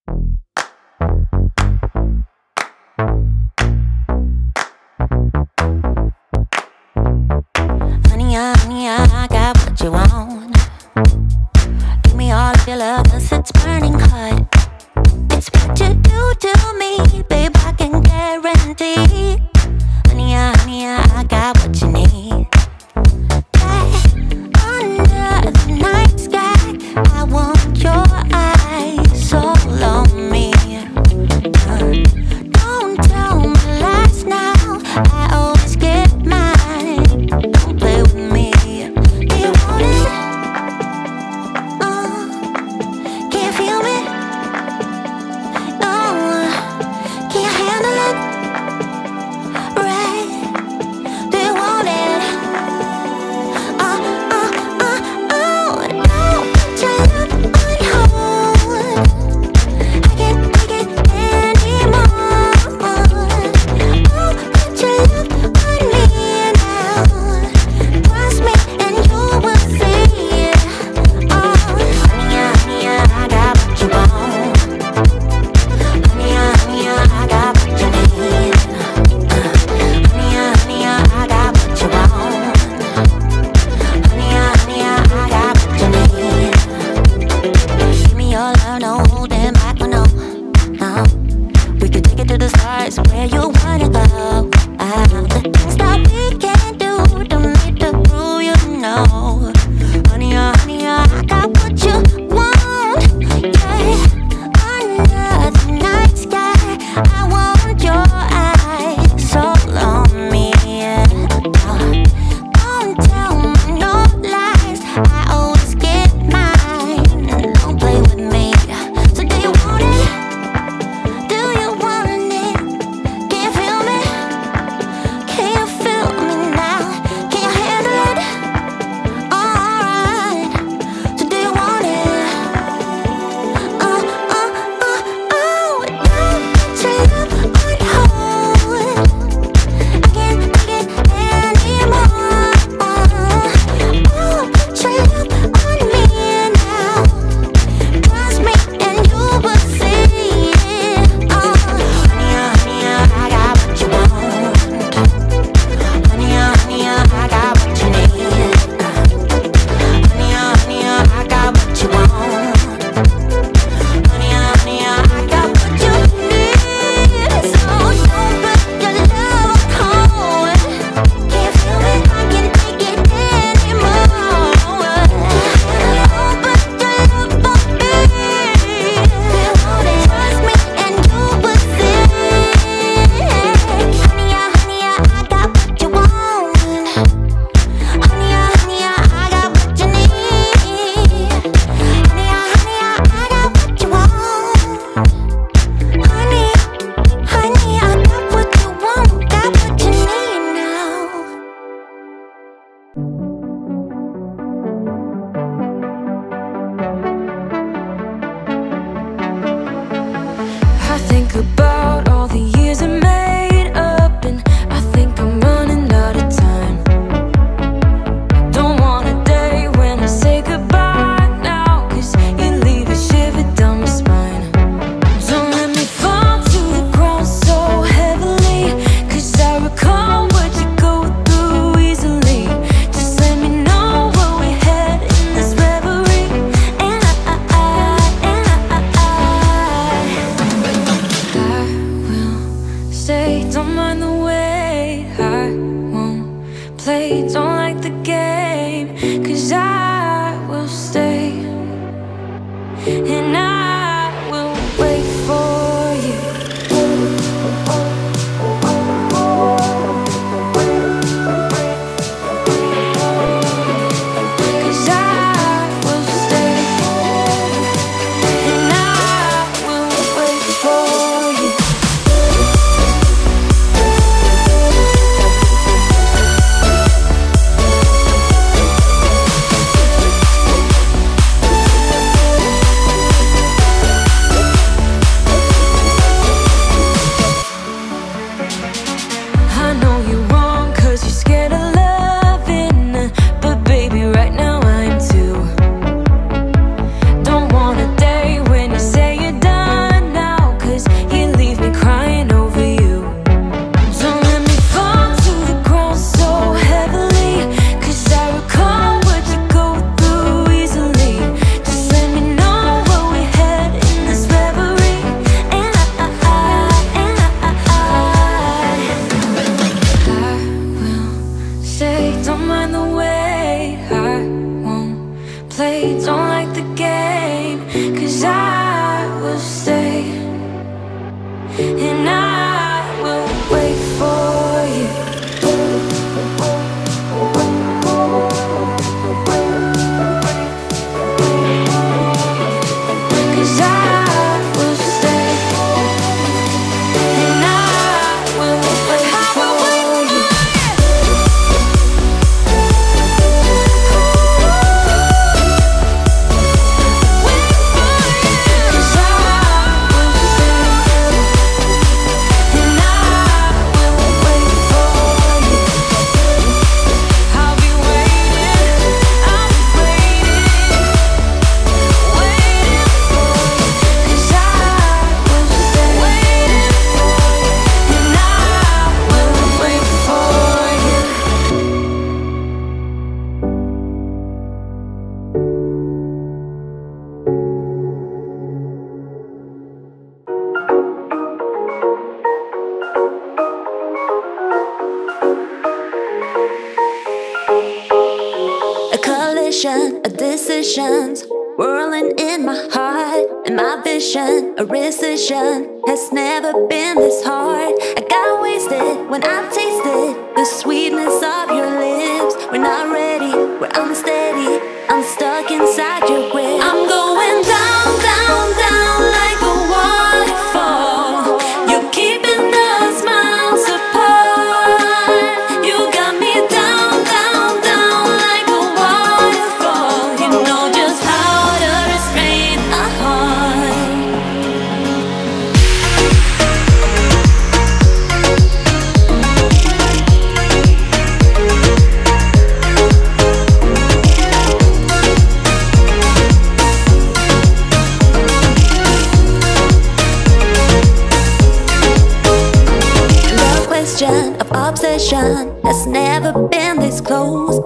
Honey, I got what you want. Give me all of your love, 'cause it's burning hot. It's what you do to me, babe, I can guarantee. Honey, I got what you need. Under the night sky, I want your eyes all on me. Don't tell me lies now, I always get mine. Don't play with me. Do you want it? Can you feel me? Can you handle it? Right? Do you want it? Don't put your love on hold. I can't take it anymore. Oh, put your love on me now. Trust me and you will see. Oh, honey, I got what you want. Honey, I got what you need. Honey, I got what you want. Honey, I got what you need. Give me your love, no holding back, no. We could take it to the stars, where you wanna go. The things that we can do to make the prove you know. Honey, I got what you want. Yeah, under the night sky, I want your eyes all on me. Don't tell me no lies, I always get mine. Don't play with me. So do you want it? Do you want it? Can you will stay, and I will wait for you. 'Cause I will stay, and I will wait for you. 'Cause I will stay, and I will wait for you. I'll be waiting, I'll be waiting for you. 'Cause I will stay, waiting for you, and I will wait for you. A collision of decisions whirling in my heart, and my vision, a rescission, has never been this hard. I got wasted when I tasted the sweetness of your lips. We're not ready, we're unsteady, I'm stuck inside your grip. I'm going down, down, down like a waterfall. You're keeping us miles apart. You got me down, down, down like a waterfall. You know just how to restrain a heart. The question of obsession has never been this close.